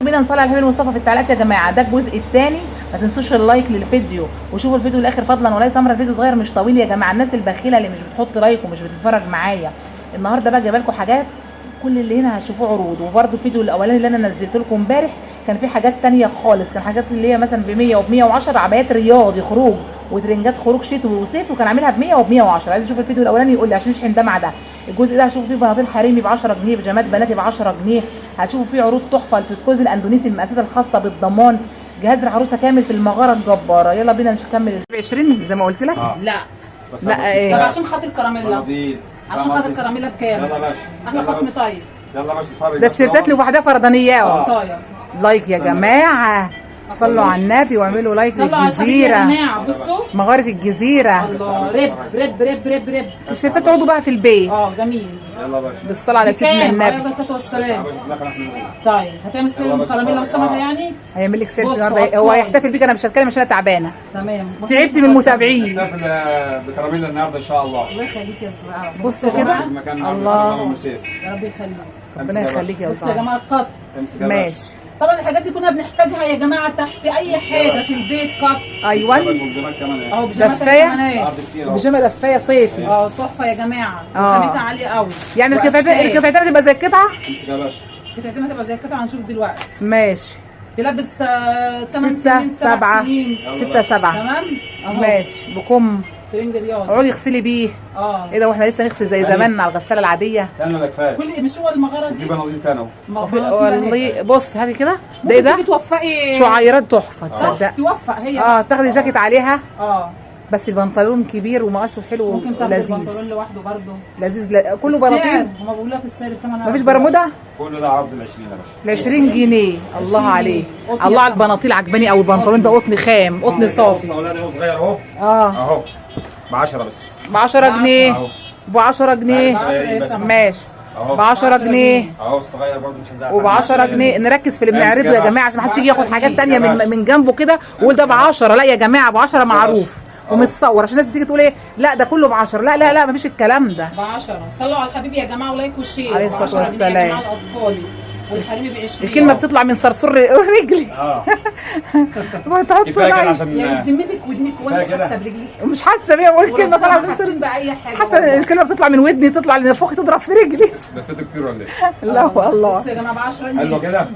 بينا نصلي على الحبيب المصطفى في التعليقات يا جماعه. ده الجزء الثاني، ما تنسوش اللايك للفيديو وشوفوا الفيديو للاخر فضلا وليس امرا. الفيديو صغير مش طويل يا جماعه. الناس البخيله اللي مش بتحط لايك ومش بتتفرج معايا، النهارده بقى جايبه لكم حاجات كل اللي هنا هتشوفوه عروض. وبرده الفيديو الاولاني اللي انا نزلت لكم امبارح كان في حاجات ثانيه خالص، كان حاجات اللي هي مثلا ب 100 وب 110 عبايات رياضي خروج وترنجات خروج شتوي وصيف، وكان عاملها ب 100 وب 110. عايز اشوف الفيديو الاولاني يقول لي عشان نشحن ده مع ده. الجزء ده هشوفوا فيه بناطيل حريمي ب 10 جنيه، بيجامات بناتي ب 10 جنيه، هتشوفوا فيه عروض تحفه، الفسكوز الاندونيسي المقاسات الخاصه بالضمان، جهاز العروسه كامل في المغاره الجباره. يلا بينا نكمل ب 20 زي ما قلت لك. لا لا ايه؟ طب عشان خاطر كراميلا، عشان خاطر كراميلا بكام؟ يلا باشا احلى خصم. طيب يلا باشا اتفرج. ده الشيرتات لوحدها فردانيه اهو. طيب لايك يا جماعه، صلوا على النبي واعملوا لايك صلوا على الحبيب يا للجزيره، جماعه. بصوا مغاره الجزيره. الله، رب الشيرتات تقعدوا بقى في البيت جميل. يلا باشا بالصلاه على سيدنا عليه النبي. الصلاه والسلام. في الاخر احنا نقول. طيب هتعمل سلم كراميلا والسمكه يعني؟ هيعمل لك سيرت بص، النهارده. هو هيحتفل بيك، انا مش هتكلم عشان انا تعبانه، تمام. تعبت من المتابعين. نحتفل بكراميلا النهارده ان شاء الله. الله يخليك يا زرعه. بصوا كده. الله. يا رب يخليك. ربنا يخليك يا بصوا يا وزاره. جماعه القط. ماشي. طبعا الحاجات دي كنا بنحتاجها يا جماعه تحت اي حاجه في البيت. قط ايوه اهو بيجامات دفايه. كمان. بيجامه دفايه صيفي. تحفه يا جماعه، اه. خامتها عاليه قوي. يعني القطعتين هتبقى زي القطعه. امسك يا باشا. قطعتين هتبقى زي القطعه، هنشوف دلوقتي. ماشي. تلبس 8 6 سنين 7 7 سنين 6 7 تمام اهو. ماشي. بكم ترنج رياضي. اقعدي اغسلي بيه. ايه ده واحنا لسه نغسل زي زمان على الغساله العاديه؟ انا ولا كفايه. كل مش هو المغاره دي. دي بناطيل تاني والله بص هاتي كده. ده ايه ده؟ تيجي توفقي شعيرات تحفه صح، تصدق. توفق هي. تاخدي جاكيت عليها. بس بس البنطلون كبير ومقاسه حلو ممكن تاخدي البنطلون ولذيذ لوحده برضه. لذيذ. كله بناطيل. هما بيقولوا لك السعر كمان. مفيش برموده. كل ده عرض ال 20 يا باشا. ال 20 جنيه. الله عليه. الله على البناطيل عجباني قوي. البنطلون ده قطن خام، قطن صافي. اولاني هو صغير اهو. اهو ب 10 بس. ب 10 جنيه. ب 10 جنيه. ماشي. ب 10 جنيه. اهو الصغير برضه مش هنزعل. وب 10 جنيه. نركز في اللي بنعرضه يا جماعه عشان ما حدش يجي ياخد حاجات ثانيه من جنبه كده ويقول ده ب 10. لا يا جماعه ب 10 معروف ومتصور عشان الناس تيجي تقول ايه لا ده كله ب 10. لا لا لا مفيش الكلام ده. ب 10. صلوا على الحبيب يا جماعه ولايك وشير. عليه الصلاه والسلام. يا جماعه الاطفال والحريمي ب 20. الكلمه بتطلع من صرصور رجلي. كفايه كده عشان يعني بذمتك ودنك وانت حاسه برجلي؟ مش حاسه بيها. بقول كلمه طالعه من صرصور باي حاجه. حاسه الكلمه بتطلع من ودني تطلع لنفوخي تضرب في رجلي. لفيته كتير ولا ايه؟ لا والله. بصوا يا جماعه ب 10 جنيه. حلو كده.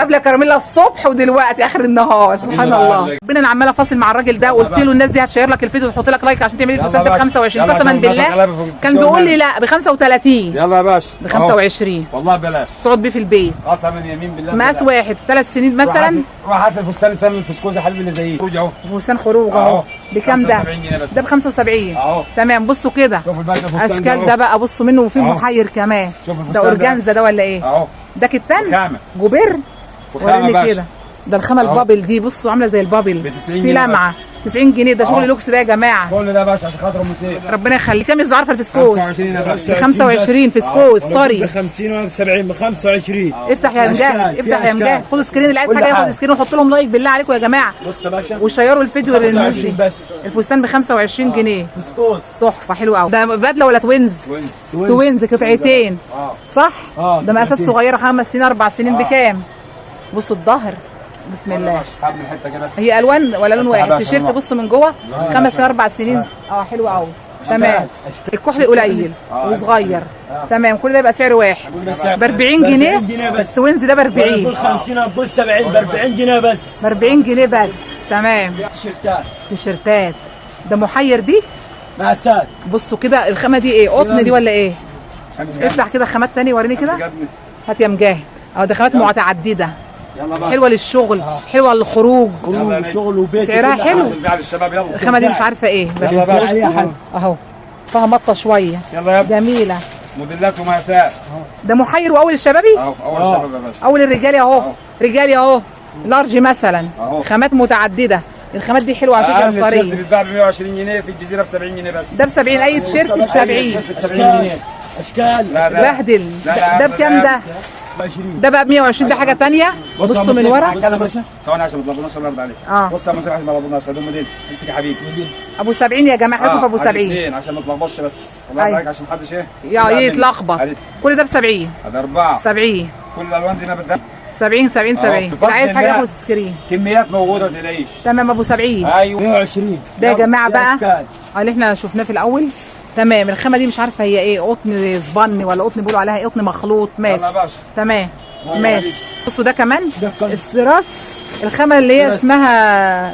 قبل كراميلا الصبح ودلوقتي اخر النهار. سبحان الله. ربنا انا عماله فاصل مع الراجل ده وقلت له الناس دي هتشير لك الفيديو وتحط لك لايك عشان تعملي الفلوس ب 25. قسما بالله كان بيقول لي لا ب 35. يلا يا باشا ب 25 والله بلاش تقعد بيه في البيت. قسما يمين بالله. مقاس واحد 3 سنين مثلا. روح هات الفستان الثاني الفسكوز يا حبيبي اللي زيه. خروج اهو. فستان خروج اهو. بكام ده؟ 75 جنيه بس. ده ب 75 اهو. تمام. بصوا كده شوف الباقي الفستان اشكال ده بقى. بصوا منه وفي محير كمان. شوف الفستان ده اورجانزا ده ولا ايه؟ اهو. ده كتان خامه جوبير. وخامه وريني كده. ده الخامه البابل دي. بصوا عامله زي البابل ب 90 في جنيه لمعه. 90 جنيه. ده شغل لوكس ده يا جماعه. كل ده يا باشا عشان خاطر ام سيف. ربنا يخليك. كام عارفه الفسكوس؟ 25 يا باشا. 25 فسكوس طري. ب 50 ولا ب 70 ب 25. افتح يا مجاهد. افتح يا مجاهد. خد سكرين. اللي عايز حاجه ياخد سكرين وحط لهم لايك بالله عليكم يا جماعه. بص يا باشا وشيروا الفيديو للناس دي. بس الفستان ب 25 جنيه. فسكوس تحفه حلوه قوي. ده بدله ولا توينز؟ توينز قطعتين صح؟ ده مقاسات صغيره 5 سنين 4 سنين. بكام؟ بصوا الظهر بسم الله. حبل الحته كده. هي الوان ولا لون واحد؟ تيشيرت بصوا من جوه 5 سنين 4 سنين. حلو قوي. تمام. الكحل قليل وصغير. تمام. كل ده يبقى سعر واحد ب 40 جنيه. التوينز ده ب 40. بقول 50 بقول 70 ب 40 جنيه بس. ب 40 جنيه بس. تمام. تيشيرتات. تيشيرتات. ده محير دي. مقاسات. بصوا كده الخامه دي ايه؟ قطن دي ولا ايه؟ افتح كده خامات تاني وريني كده. هات يا مجاهد. ده خامات متعدده. حلوه للشغل حلوه للخروج. شغل وبيت. سعرها حلو. يلا الخامه دي مش عارفه ايه بس اهو فيها مطه شويه. يلا يا ابني. جميله. موديلات ومقاسات. ده محير واول الشبابي. اهو اول الشباب يا باشا. اول الرجالي اهو. رجالي اهو لارج مثلا. خامات متعدده. الخامات دي حلوه على فكره. الطريق التيشيرت بيتباع ب 120 جنيه في الجزيره ب 70 جنيه بس. ده ب 70. اي تيشيرت ب 70. اشكال. بهدل. ده بكام ده؟ 20. ده بقى ب 120. ده حاجه ثانيه. بصوا من ورا. ثواني عشان ما تلخبطناش الله يرضى عليك. بص يا مصر عشان ما تلخبطناش. ده موديل. امسك يا حبيبي. ابو 70 يا جماعه. خليكم في ابو 70 اثنين عشان ما تلخبطش بس. الله يرضى عليك عشان محدش ايه يتلخبط. كل ده ب 70. هذا 4 70. كل الالوان دي انا بدها 70 70 70 اللي بفضل عايز حاجه الله. ياخد سكرين. كميات موجوده ما تلاقيش. تمام ابو 70. ايوه 120 ده يا جماعه بقى أشكال. اللي احنا شفناه في الاول. تمام الخامه دي مش عارفه هي ايه، قطن سبن ولا قطن بيقولوا عليها ايه، قطن مخلوط. ماشي يلا يا باشا. تمام يلا ماشي. حبيبي. بصوا ده كمان ده كان استراس، الخامه اللي هي استراس.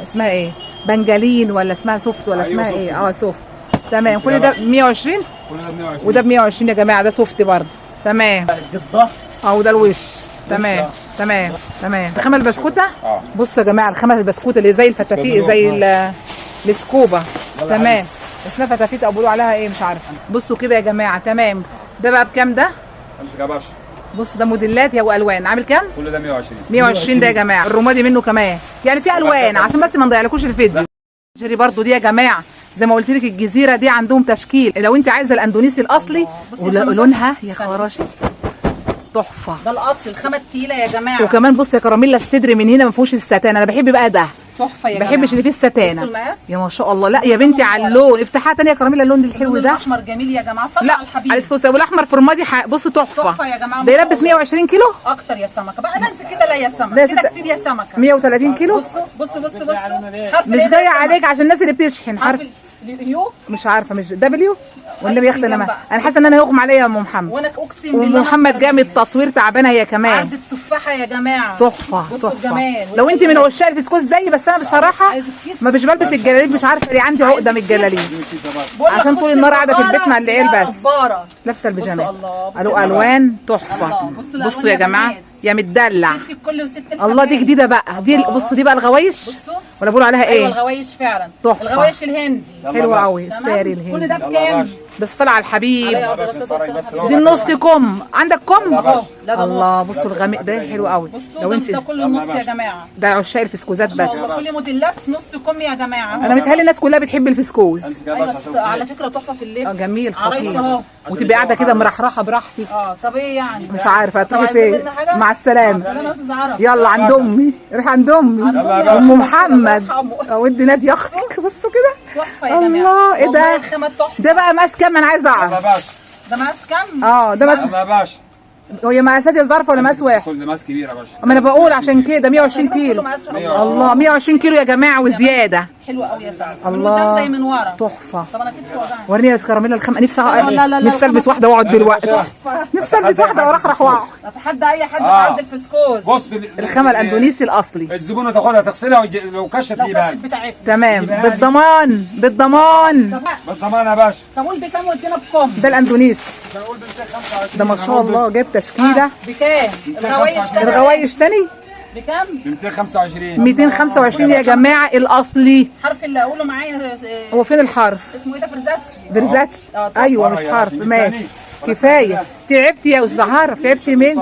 اسمها ايه، بنجالين ولا اسمها سوفت ولا أيوة اسمها سوفت. ايه، سوفت. تمام ماشي كل يا ده باشا. 120 كل ده ب 120 وده ب 120 يا جماعه، ده سوفت برضه. تمام القطه وده الوش. تمام تمام تمام. الخامه البسكوته. بصوا يا جماعه الخامه البسكوته اللي زي الفتافيت زي السكوبه. تمام اسمها فتافيت او بيقولوا عليها ايه مش عارفه. بصوا كده يا جماعه. تمام ده بقى بكام ده؟ امسك يا باشا. بص ده موديلات يا والوان، عامل كام؟ كل ده 120. 120 ده يا جماعه. الرمادي منه كمان يعني في الوان عشان بس ما نضيعلكوش الفيديو. جري برضو دي يا جماعه زي ما قلت لك الجزيره دي عندهم تشكيل، لو انت عايزه الاندونيسي الاصلي ولونها يا خراشي تحفه. ده الاصل الخامه التقيله يا جماعه. وكمان بص يا كراميلا الصدر من هنا ما فيهوش الستان، انا بحب بقى ده. تحفه يا ما جماعه. بحبش اللي فيه الستانه. بصوا المقاس. يا ما شاء الله. لا يا بنتي على اللون، افتحها تاني يا كراميلا اللون الحلو اللون ده. الاحمر جميل يا جماعه. صلوا لا على الحبيب. على الصوص والاحمر في رمادي بصوا تحفه. تحفه يا جماعه. ده يلبس 120 كيلو اكتر يا سمكه بقى. ده انت كده لا يا ده سمكه ست- كده كتير يا سمكه. 130 كيلو. بصوا مش جايه عليك عشان الناس اللي بتشحن عارفه. اليو. مش عارفه مش دبليو والنبي يا اختي أيوة انا بقى. انا حاسه ان انا هيغمى عليا يا ام محمد. وانا اقسم ام بالله محمد جايه من التصوير تعبانه هي كمان. عرض التفاحه يا جماعه. تحفه بصوا تحفه. الجمال. لو انت من عشاق الفسكوس زيي، بس انا بصراحه عايز الكيس. ما مش بلبس الجلاليب، مش عارفه ليه عندي عقده من الجلاليب بقول لك عشان طول خش النهار قاعده في البقرة، البيت مع العيال لا بس جبارة. لابسه البيجامات. بصوا الله، بصوا قالوا الله. الوان تحفه. الله، بصوا الألوان بصوا يا يا جماعه بنات. يا متدلع. ستي بكل وست الله دي جديده بقى دي. بصوا دي بقى الغوايش بصوا. ولا بيقولوا عليها ايوه ايه؟ الغوايش فعلا. تحفه. الغوايش الهندي. حلوه قوي تمام؟ الساري كل الهندي ده يلا يا بكام؟ باشا. بس طلع الحبيب. عليا باشا، دراسات اتفرج بس وصحة. دي النص كم عندك كم اهو لا ده الله. نص. بصوا الغامق ده حلو قوي. بصوا لو انت ده كله نص يا جماعه. ده عشاق الفسكوزات ما شاء بس. الله كل موديلات نص كم يا جماعه. انا متهيألي الناس كلها بتحب الفسكوز. امسك يا باشا عشان ايوه على فكره تحفه في اللبس. جميل عرايس خطير. اهو. وتبقى قاعده كده مرحرحه براحتك. طب ايه يعني؟ مش عارفه طب هتروحي عايزين فين. مني حاجة؟ مع السلامه. سلام يا استاذ عرب. يلا عند امي، روح عند امي يلا يا ام باشا. محمد. الله ودي نادي اختك. بصوا كده تحفه يا جماعه. الله ايه والله ده؟ الخامه تحفه. ده بقى مقاس كام انا عايزه يلا يا اعرف. باشا. ده مقاس كام؟ ده مقاس. يلا يا باشا. هي مقاسات يا ظرفه ولا مقاس واحد؟ كل ماس كبير يا باشا. ما انا بقول عشان كده 120 كله كيلو. مقاس الله 120 كيلو يا جماعه وزياده. حلوه قوي يا سعد. الله. من قدام زي من ورا. تحفه. طب انا كتفي وجعني. وريني يا كراميلا الخامه. نفسي لا، لا، لا، نفسي البس واحده واقعد دلوقتي. نفسي البس واحده وارخرخ واقعد. اتحدى اي حد بعد الفسكوس. بص الخامه الاندونيسي الاصلي. الزبونه تاخدها تغسلها لو كشت لو كشف يبان. بتاعتنا. تمام بالضمان بالضمان. بالضمان يا باشا. طب قول بكام وادينا بكم؟ ده الاندونيسي بنقول ب 225. ده ما شاء الله جايب تشكيله. بكام؟ الغوايش تاني. الغوايش تاني بكام؟ ب 225. 225 يا جماعه الاصلي. الحرف اللي اقوله معايا هو فين الحرف؟ اسمه ايه ده؟ فرزاتشي. برزاتش. ايوه مش حرف. ماشي كفايه. تعبتي يا استاذ عارف تعبتي من.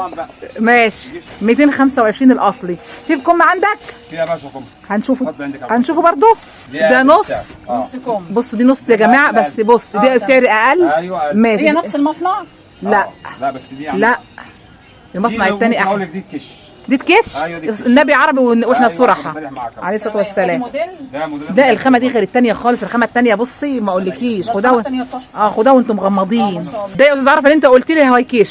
ماشي 225 الاصلي. في بكم عندك؟ يا باشا قم. هنشوفه اتفضل عندك. هنشوفه برضو. ده نص. نص كم. بصوا دي نص يا جماعه بس بص دي سعر اقل. ايوه ماشي. هي نفس المصنع؟ لا لا بس دي يعني لا المصنع الثاني اقول احلى. لك دي الكش. دي تكش. أيوة دي تكش. النبي عربي واحنا صراحه صريح معاك. عليه الصلاه تمام. والسلام. موديل؟ ده موديل. ده الخامه دي غير الثانيه خالص. الخامه الثانيه بصي ما اقولكيش خدها التانية تحفة. خدها وانتم مغمضين. ما شاء الله. ده يا استاذ عارفه اللي انت قلت لي هوايكيش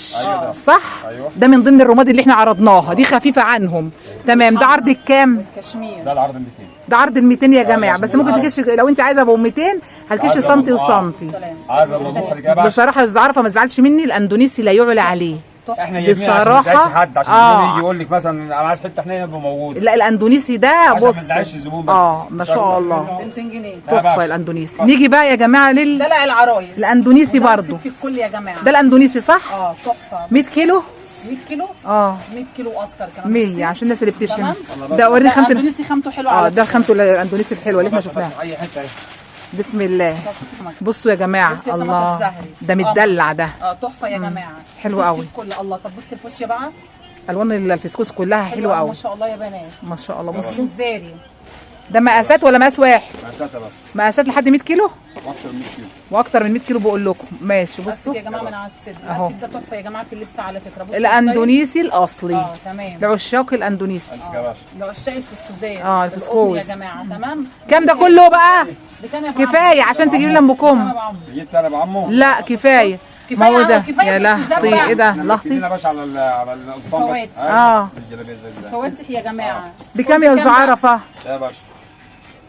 صح. أيوة. ده من ضمن الرماد اللي احنا عرضناها دي خفيفه عنهم. تمام ده عرض الكام؟ كشمير. ده العرض 200. ده عرض ال 200 يا جماعه بس ممكن تكش لو انت عايزه ابو 200 هتكش سنتي وسنتي. سلام. عايز الله مخرج يا باشا. بصراحه يا استاذ عارفه ما تزعلش مني الاندونيسي لا يعلى عليه. احنا يمين عشان ما نزعلش حد عشان يجي يقول لك مثلا انا عايز حته حنينه يبقى موجود. لا الاندونيسي ده عشان ما بص نزعلش الزبون بس. ما شاء الله 200 جنيه. تحفه الاندونيسي. نيجي بقى يا جماعه دلع العرايس. الاندونيسي برضو. ستي الكل يا جماعه. ده الاندونيسي صح؟ تحفه. 100 كيلو 100 كيلو؟ 100 كيلو اكتر كمان. 100 عشان الناس اللي بتشتري. تمام. ده وريني خامته. الاندونيسي خامته حلوه على ده خامته الاندونيسي الحلوه اللي احنا شفناها. اي حته اهي. بسم الله. بصوا يا جماعه بصي يا سمك الله الزهري. ده متدلع ده. تحفه يا جماعه. حلو قوي. الكل الله. طب بصي الفوشيا بقى. الوان الفسكوس كلها حلوه قوي ما شاء الله يا بنات. ما شاء الله. بصوا الزاري. ده مقاسات ولا مقاس واحد؟ مقاسات يا باشا. مقاسات لحد 100 كيلو اكتر من 100 كيلو. واكتر من 100 كيلو بقول لكم. ماشي بصوا بصوا يا جماعه من على الصدر. أهو. الصدر ده تحفه يا جماعه في اللبس على فكره. بصوا الاندونيسي الاصلي. تمام. لعشاق الاندونيسي. امسك يا باشا. لعشاق الفسكوزات. الفسكوز يا جماعه تمام. كام ده كله بقى؟ بكام يا ابو عمرو؟ كفايه عشان تجيب لنا ام كم. جيت انا بعمو. لا كفايه ما هو ده كفاية يا لهطي، التزام ايه ده لهطي؟ يا باشا على القمصان بس. الجلابيه زي ده. فواتح يا جماعه. بكام يا زعرفه؟ يا باشا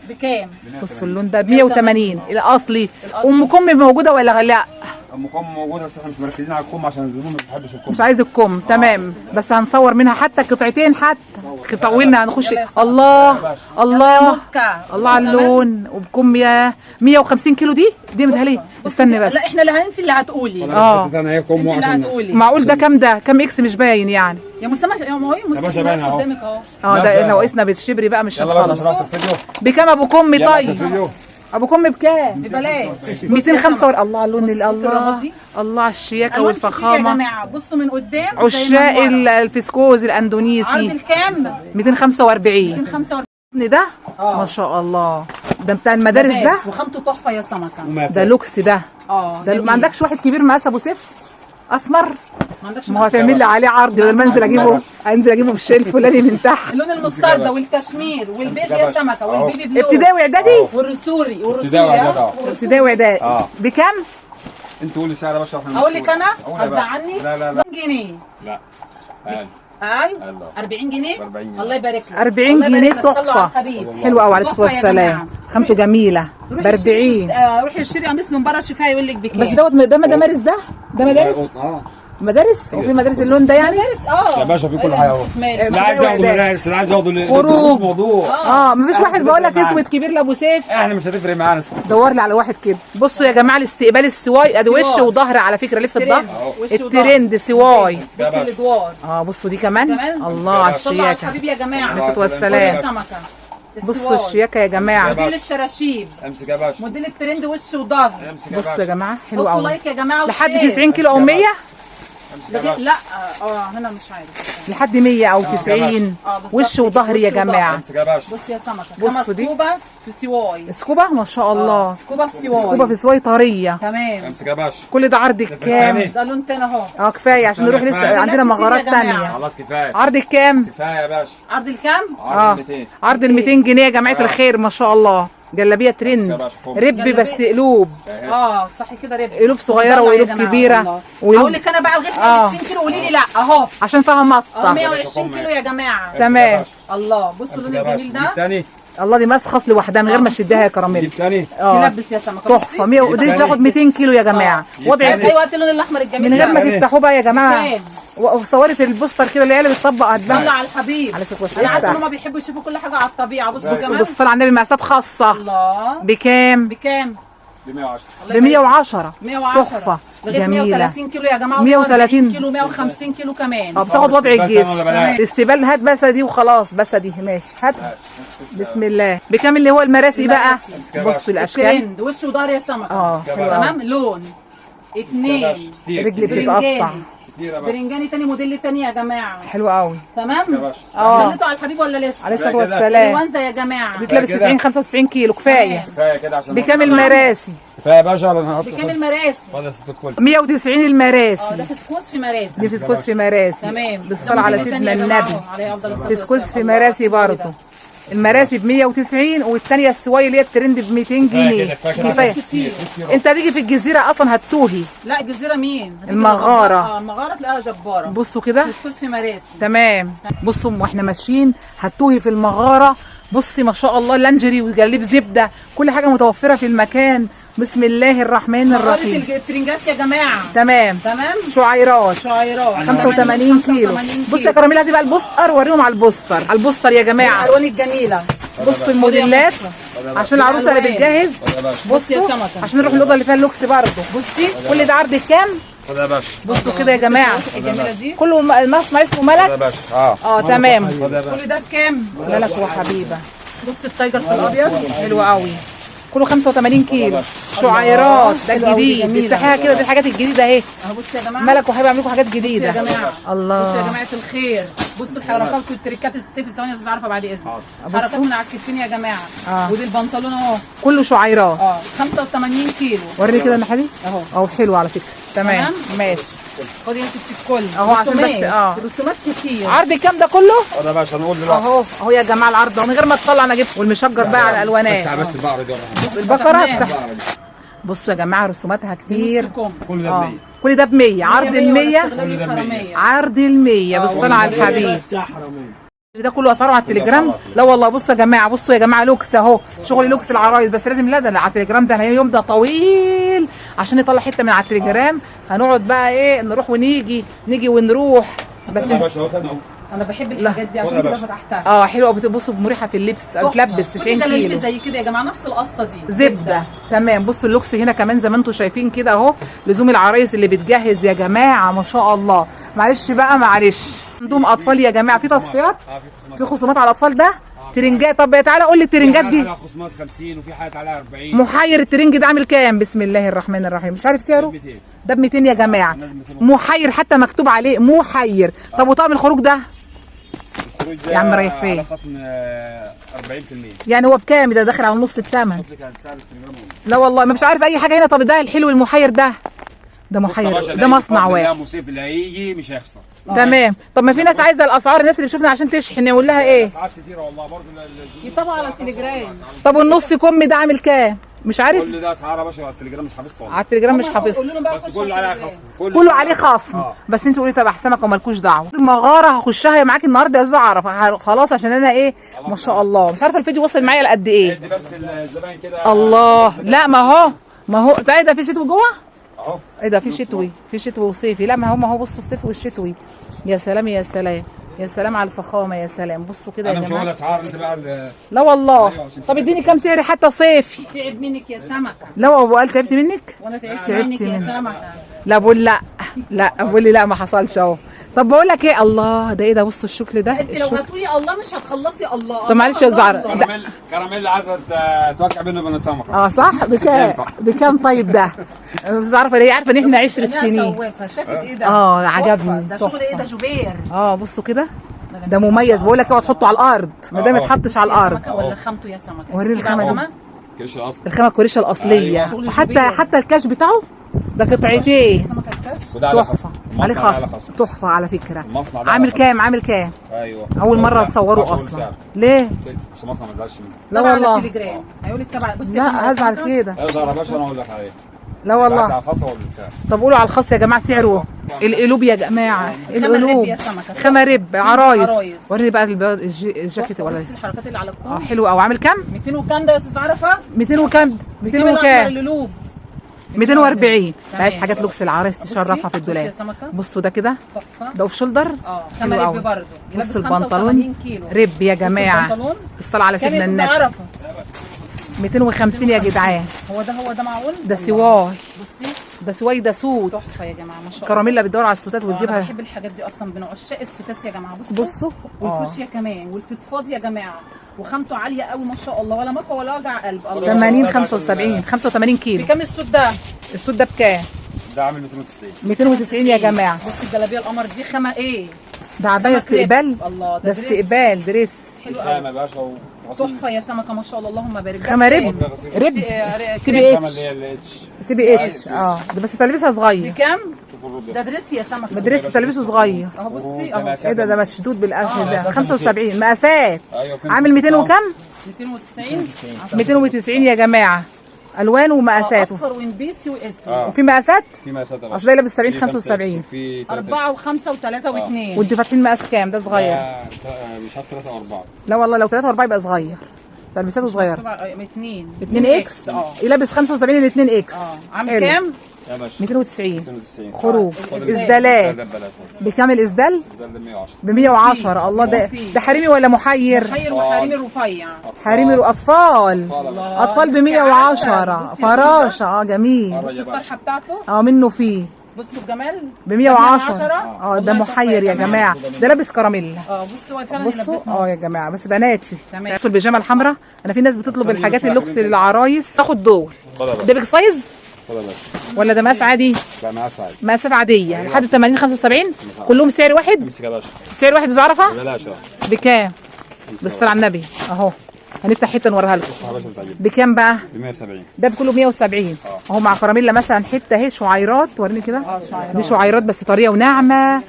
بكام؟ بصوا اللون ده ب 180 الاصلي. ام كم موجوده ولا لا؟ ام كم موجوده بس احنا مش مركزين على الكم عشان الزبون ما بيحبش الكم. مش عايز الكم، تمام. بس هنصور منها حتى قطعتين، حتى طولنا هنخش. الله الله الله على اللون. وبكم يا 150 كيلو دي متهيألي. استني بس. لا احنا اللي انت اللي هتقولي. انا هي كم انت اللي عشان هتقولي. معقول ده كام؟ ده كام اكس مش باين يعني؟ يا مسامح يا ما هو يا باشا باين اهو. قدامك اهو. ده لو قسنا بالشبري بقى مش يلا باشا هنخلص. خلاص الفيديو. بكام ابو كم؟ يلا طيب الفيديو. ابو كم بكام؟ ببلاش. 245. الله على اللون، الله الرمادي. الله على الشياكه ألوان كتير يا والفخامه. جماعه. بصوا من قدام عشاق الفسكوز عرض الاندونيسي. الكام؟ 245. 245 ده ما شاء الله. ده بتاع المدارس ده. وخامته تحفه يا سمكه. ده لوكس ده. ده ما عندكش واحد كبير مقاس ابو سيف اسمر؟ ما عندكش ما هو هتعمل لي عليه عرض لما انزل اجيبه، انزل اجيبه بالشيل الفلاني من تحت. اللون المستردة والكشمير والبيج يا سمكه والبيبي بلو ابتدائي واعدادي؟ والرسولي ابتدائي واعدادي. ابتدائي واعدادي. بكام؟ انت قولي سعر يا باشا احنا اقول لك انا قول يا باشا. هتزعلني؟ لا لا لا 2 جنيه. لا ايوه 40 جنيه. 40 جنيه. الله يبارك لك. 40 الله يبارك جنيه لك. صلوا على تحفه. الحبيب. حلوه قوي عليه الصلاه تحفة يا والسلام. جماعة. خامته جميله ب 40. روحي اشتري قميص من بره شوفها يقول لك بكام. بس دوت ده مدارس ده مدارس؟ مدارس؟ وفي مدارس اللون ده يعني؟ يا باشا في كل حاجه اهو. لا عايز ياخدوا مدارس، لا عايز ياخدوا خروج. موضوع. مفيش واحد بقول لك اسود كبير لابو سيف. احنا مش هتفرق معانا. دور لي على واحد كده. بصوا يا جماعه الاستقبال السواي، ادي وش وظهر على فكره. لف الظهر الترند سواي. بصوا الادوار. بصوا دي كمان. الله على صلوا على الشياكه. الحبيب يا جماعه. عليه الصلاه والسلام. بصوا الشياكه يا جماعه. موديل الشراشيب. امسك يا باشا. موديل الترند وش وظهر. امسك يا بصوا يا باشا. جماعه حلو حطوا قوي. لايك يا جماعه لحد وشير. 90 كيلو او 100؟ امسك يا باشا. لا هنا مش عارف. لحد 100 او 90. وش وظهر يا جماعه. امسك يا باشا. بص يا سمكه. بصوا دي. سكوبه في سواي. سكوبه ما شاء الله. سكوبه في سواي. سكوبه في سواي طريه. تمام. امسك يا باشا. كل ده عرض الكام؟ ده لون تاني اهو. كفايه عشان نروح لسه كفاية. عندنا مغارات كتير يا جماعة. تانية. خلاص كفايه. عرض الكام؟ كفايه يا باشا. عرض الكام؟ عرض 200. عرض ال 200 جنيه يا جماعه الخير. ما شاء الله. جلابيه ترند. رب بس قلوب. صح كده رب. قلوب صغيره وقلوب كبيره. اقول لك انا بقى لغايه 20 كيلو قولي لي لا اهو. عشان فيها مطه. 120 كيلو يا جماعه. تمام. الله بصوا اللون الجميل ده. تاني. الله دي مسخص لوحدها من غير ما تشدها يا كراميل. جيب تاني. تلبس يا سمكه. تحفه. دي تاخد 200 كيلو يا جماعه. وضع اي وقت اللون الاحمر الجميل من غير ما يعني. تفتحوه بقى يا جماعه. بكام؟ وصورت البوستر كده العيال بتطبق صلى هتبان. على الحبيب. على فكرة انا عارفه ان افتح. هم بيحبوا يشوفوا كل حاجه على الطبيعه. بصوا بصوا كمان. بالصلاه على النبي مقاسات خاصه. الله بكام؟ بكام؟ ب 110. ب 110. 110 تحفه لغايه جميله. 130 كيلو يا جماعه. 130 كيلو 150 كيلو كمان. بتاخد وضع الجسم. ولا بلاش؟ استقبال. هات بس دي وخلاص. بس دي ماشي. هات. بسم الله. بكام اللي هو المراسي بقى؟ بصوا الاشكال. ترند وش وظهر يا سمكه. حلو قوي. تمام. لون 2 رجلي بتتقطع. برنجاني تاني موديل تاني يا جماعه. حلو قوي. تمام. اه سلمتوا على الحبيب ولا لسه؟ عليه الصلاه والسلام. الوانزه يا جماعه. بتلبس 90 95 كيلو كفايه. كفايه كده عشان بكام المراسي؟ كفايه يا باشا ولا نحط. بكام المراسي؟ خد يا ست الكل. 190 المراسي. ده فسكوس في مراسي. دي فسكوس في مراسي. تمام. بالصلاه على موديل سيدنا تاني يا جماعة النبي. أهو، عليه افضل الصلاه فسكوس والسلام. في الله مراسي يبارك برضه. فيك. المراسي ب 190 والثانيه السواي اللي هي الترند ب 200 جنيه. كفايه. كتير. انت هتيجي في الجزيره اصلا هتوهي. لا الجزيره مين؟ هتيجي المغارة. المغاره تلاقيها جباره. بصوا كده. فسكوس في مراسي. تمام. بصوا واحنا ماشيين هتوهي في المغاره. بصي ما شاء الله لانجري وجليب زبده كل حاجه متوفره في المكان. بسم الله الرحمن الرحيم. الترنجات يا جماعه. تمام. شعيرات 85 كيلو. بص يا كراميل هاتي بقى البوستر وريهم على البوستر. على البوستر يا جماعه. الالوان الجميله. بصوا الموديلات عشان العروسه اللي بتجهز. بصي يا بصوا سمكه. عشان نروح الاوضه اللي فيها اللوكس برضه. بصي كل ده عرض كام؟ خد يا باشا. بصوا كده يا جماعه. الجميله دي كله المصنع اسمه خد ملك. يا باشا. تمام. خد يا باشا. كل ده بكام؟ ملك وحبيبه. بص التايجر في الابيض. حلو قوي. كله 85 كيلو. شعيرات ده الجديد. افتحيها كده دي الحاجات الجديده اهي. اهو بصوا يا جماعه. ملك وحبيبه عامل لكم حاجات جديده. يا جماعه. الله. بصوا يا جماعه الخير. بصوا الحركات والتريكات السيف. ثواني بس عارفه بعد اذنك. حركات من على الكتفين يا جماعه. ودي البنطلون اهو. كله شعيرات. 85 كيلو. وريني كده الناحيه دي. اهو حلو على فكره. تمام. ماشي. خدي انت الكل اهو عشان بس رسومات كتير. عرض الكام ده كله؟ خد يا باشا نقول دلوقتي. اهو يا جماعه العرض من غير ما تطلع انا جبت والمشجر بقى على الالوانات. بس البقره دي. البقره افتح. بصوا يا جماعه رسوماتها كتير. كل ده بنيه. كل ده ب 100 عرض ال 100 عرض ال 100 بالصلاه على الحبيب. ده كله اسعاره على التليجرام. لا والله بصوا يا جماعه، بصوا يا جماعه لوكس اهو، شغل لوكس العرايس، بس لازم لا ده على التليجرام ده اليوم ده طويل عشان يطلع حته من على التليجرام. هنقعد بقى ايه نروح ونيجي ونروح بس. انا بحب الحاجات دي عشان كده فتحتها. حلوه بتبصوا مريحه في اللبس، تلبس 90 كيلو زي كده يا جماعه، نفس القصه دي زبده. تمام. بصوا اللوكس هنا كمان زي ما انتم شايفين كده اهو، لزوم العرايس اللي بتجهز يا جماعه ما شاء الله. معلش بقى معلش، عندهم اطفال يا جماعه في تصفيات، في خصومات على الاطفال ده. ترنجات، طب تعالى قول لي الترنجات دي عليها خصومات 50 وفي حاجات عليها 40. محير الترنج ده عامل كام؟ بسم الله الرحمن الرحيم، مش عارف سعره. ده ب 200 يا جماعه، محير حتى مكتوب عليه محير. طب وطقم الخروج ده يا عم رايح فين؟ على خصم 40%. يعني هو بكام ده؟ داخل على نص الثمن. لا والله ما مش عارف اي حاجه هنا. طب ده الحلو المحير ده محير، ده مصنع واحد. المصيف اللي هيجي مش هيخسر. تمام. طب ما في ناس عايزه الاسعار، الناس اللي شفنا عشان تشحن نقول لها ايه؟ اسعار كتيره والله برضه يطبع على التليجرام. طب والنص كم ده عامل كام؟ مش عارف. كل ده اسعار يا باشا على التليجرام مش حافظها والله. على التليجرام مش حافظها، بس كله عليه خصم، كله عليه خصم. بس انت قولي تبع حسابك ومالكوش دعوه. المغاره هخشها معاكي النهارده يا استاذ عرفه خلاص، عشان انا ايه ما شاء الله مش عارفه الفيديو وصل معايا لقد ايه. بس الزباين كده الله. لا ما هو تعالى ده في شتوي جوه اهو. ايه ده؟ في شتوي وصيفي. لا ما هو بصوا الصيفي والشتوي. يا سلام يا سلام يا سلام على الفخامه يا سلام. بصوا كده يا انا مش جماعه. هقول اسعار انت بقى لا والله. طب اديني كام سعر حتى صيفي. تعب منك يا سمكه. لا هو قال تعبت منك. وانا تعبت منك يا سمكه. لا بقول لا بقول لي لا ما حصلش اهو. طب بقول لك ايه، الله ده ايه ده؟ بصوا الشكل ده. انت لو هتقولي الله مش هتخلصي الله. طب معلش يا زعر، كراميل عايزه توقع بينه وبين السمكه. صح. بكام طيب ده؟ مش عارفه ليه، عارفه ان احنا 10 سنين. شافت ايه ده؟ عجبني. ده شغل ايه ده؟ جوبير. بصوا كده ده مميز. بقول لك اوعى تحطه على الارض ما دام ما يتحطش على الارض. ولا خامته يا سمكه؟ وريني الخامه دي. كريش الاصل. الخامه الكوريشه الاصليه. وحتى الكاش بتاعه ده قطعتين تحفه عليه خاص. تحفه على فكره. عامل كام؟ ايوه اول مره تصوره اصلا. ليه؟ عشان مصنع ما يزعلش مني. لا والله. هيقول لك تبع. بصي لا هزعل كده. اقدر يا باشا انا اقول لك عليه. لا والله. طب قولوا على الخاص يا جماعه سعره. القلوب يا جماعه، القلوب خامه رب عرايس. وريني بقى الجاكيت ولا الحركات اللي على الكم. حلو قوي. عامل كام؟ 200 وكام ده يا استاذ عرفه؟ 200 وكام؟ 200 وكام؟ القلوب 240. عايز حاجات لوكس العرايس تشرفها في الدولاب. بصوا ده كده، ده اوف شولدر. خامه رب برضه. بصوا البنطلون رب يا جماعه. الصلاه على سيدنا النبي. 250 يا جدعان. هو ده معقول؟ ده سواي. بصي ده سواي، ده سوت تحفه يا جماعه ما شاء الله. كراميلا بتدور على السوتات وتجيبها. انا بحب الحاجات دي اصلا، من عشاق السوتات يا جماعه. بصوا والفوشيا كمان والفضفاض يا جماعه، وخامته عاليه قوي ما شاء الله، ولا مطوه ولا وجع قلب. 80 75 85 كيلو. بكام السوت ده؟ السوت ده بكام؟ ده عامل 290. 290 يا جماعه. بصي الجلابيه القمر دي خامه ايه؟ ده عبايه استقبال. الله ده استقبال دريس. حلو قوي يا باشا. تحفه يا سمكه ما شاء الله اللهم بارك. خامه رب سي بي اتش. سي بي اتش. ده بس تلبسها صغير. بكام؟ ده دريس يا سمكه. دريس تلبسه صغير اهو. بصي اهو. ايه ده مشدود بالقفل. 75 مقاسات. عامل 200 وكام؟ 290 يا جماعه. الوان ومقاسات. اصفر ونبيتي واسود. وفي مقاسات؟ في مقاسات. اصل ده لابس 70 75. 4 و5 و3 و2. وانتوا فاتحين مقاس كام؟ ده صغير. مش عارف 3 و4. لا والله لو 3 و4 يبقى صغير. تلبيساته صغيره. 2 اكس. يلبس 75 ل 2 اكس. عامل كام؟ يا باشا 290. خروج. اسدالات. بكام الاسدال؟ ب 110. الله ده حريمي ولا محير؟ محير وحريمي رفيع. حريمي اطفال ب 110. فراشه. جميل. بص الطرحه بتاعته. منه فيه. بصوا الجمال ب 110. ده محير يا جماعه. ده لابس كراميلا. بصوا هو فعلا بصوا يا جماعه بس بناتي. بصوا البيجامه الحمراء. انا في ناس بتطلب الحاجات اللوكس للعرايس تاخد دول. ده بيج سايز ولا ده مقاس عادي؟ لا مقاس عادي. مقاسات عاديه لحد 80 75 كلهم سعر واحد. امسك يا باشا. سعر واحد يا عرفه؟ ببلاش. بكام؟ بالصلاه على النبي اهو. هنفتح حته نوريها لكم. بكام بقى؟ ب 170. ده بكله 170 اهو. مع كراميلا مثلا حته اهي شعيرات. وريني كده. دي شعيرات بس طريه وناعمه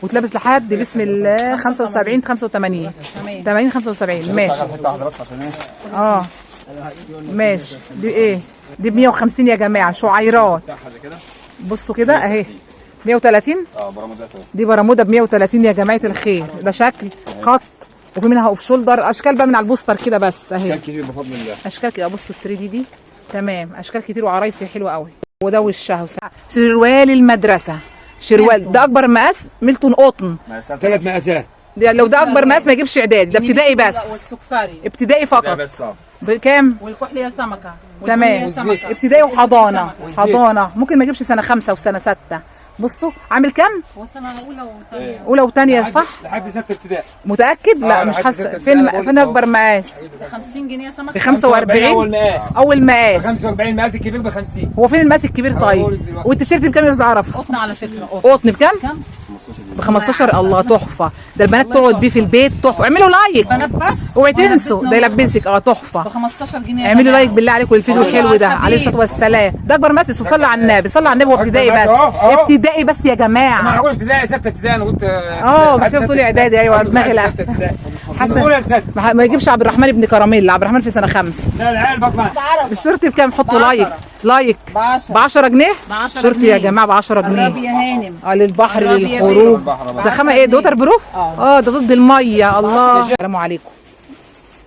وتلبس لحد بسم الله 75 85 80 75. ماشي. حته واحده بس عشان ايه؟ ماشي. دي ايه؟ دي ب 150 يا جماعه. شعيرات. بصوا كده اهي 130. برمودات اهو. دي برموده ب 130 يا جماعه الخير. ده شكل قط، وفي منها اوف شولدر، اشكال بقى من على البوستر كده بس اهي. اشكال كتير بفضل الله. اشكال كده بصوا 3 دي تمام، اشكال كتير وعرايسي حلوه قوي. وده وشها شروال المدرسه، شروال ده اكبر مقاس ميلتون قطن. 3 مقاسات. لو ده اكبر مقاس ما يجيبش اعدادي، ده ابتدائي بس. والسكري ابتدائي فقط. بس بكام؟ والكحليه سمكه. تمام. سمكة. ابتدائي وحضانه. حضانه ممكن ما يجيبش سنه 5 وسنه 6. بصوا عامل كام؟ هو سنه اولى وثانيه. اولى وثانيه صح؟ لحد 6 ابتدائي. متاكد؟ لا مش لحد حاسه. 6 فين ابتدائي فين اكبر مقاس؟ ب 50 جنيه سمكه. ب 45 اول مقاس. اول مقاس. 45 مقاس الكبير ب 50. هو فين المقاس الكبير طيب؟ والتيشيرت بكام يا استاذ عرفه؟ قطن على فكره قطن. قطن بكام؟ كام؟ ب 15. الله تحفه، ده البنات تقعد بيه في البيت تحفه. اعملوا لايك بنات بس. اوعي تنسوا، ده يلبسك تحفه. ب 15 جنيه. اعملوا لايك بالله عليكم الفيديو الحلو ده عليه الصلاه والسلام. ده اكبر مقاس. صلى على النبي، صلى على النبي. هو ابتدائي بس، ابتدائي بس يا انا جماعه. هقول ابتدائي 6 ابتدائي انا قلت بس هي بتقولي اعدادي. ايوه دماغي لا حسن. ما يجيبش عبد الرحمن ابن كراميل، عبد الرحمن في سنه 5. لا العيال بطلع. الشورت بكام؟ حطوا لايك. لايك ب10 ب 10 جنيه. ب 10 شورت يا جماعه ب 10 جنيه. قربي يا هانم. للبحر قربي يا للخروج. بيه. ده خامه ايه؟ ده ووتر بروف؟ ده ضد الميه. الله. السلام عليكم.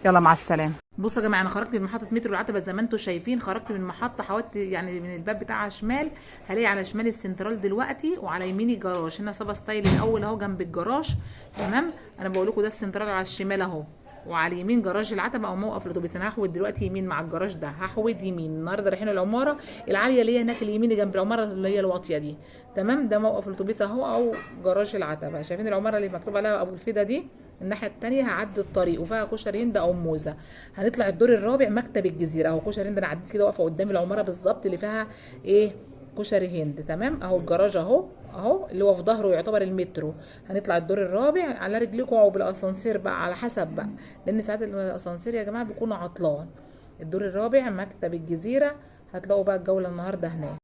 يلا مع السلامه. بصوا يا جماعه، انا خرجت من محطه مترو العتبه زي ما انتم شايفين. خرجت من المحطه حاولت يعني من الباب بتاع شمال، هلاقي على شمال السنترال دلوقتي، وعلى يميني جراج. هنا صبا ستايل الاول اهو جنب الجراج. تمام. انا بقول لكم ده السنترال على الشمال اهو، وعلى اليمين جراج العتبه او موقف الاتوبيس. انا هحود دلوقتي يمين مع الجراج ده، هحود يمين. النهارده رايحين العماره العاليه اللي هي هناك اليمين جنب العماره اللي هي الواطيه دي. تمام. ده موقف الاتوبيس اهو او جراج العتبه. شايفين العماره اللي مكتوب عليها ابو الفدا دي؟ الناحيه الثانيه هعدي الطريق وفيها كشري هند او موزه. هنطلع الدور الرابع مكتب الجزيره اهو. كشري هند انا عديت كده واقفه قدام العماره بالظبط اللي فيها ايه كشري هند. تمام. اهو الجراج اهو اللي هو في ظهره يعتبر المترو. هنطلع الدور الرابع على رجليكم او بالاسانسير بقى على حسب بقى، لان ساعات الاسانسير يا جماعه بيكونوا عطلان. الدور الرابع مكتب الجزيره. هتلاقوا بقى الجوله النهارده هناك.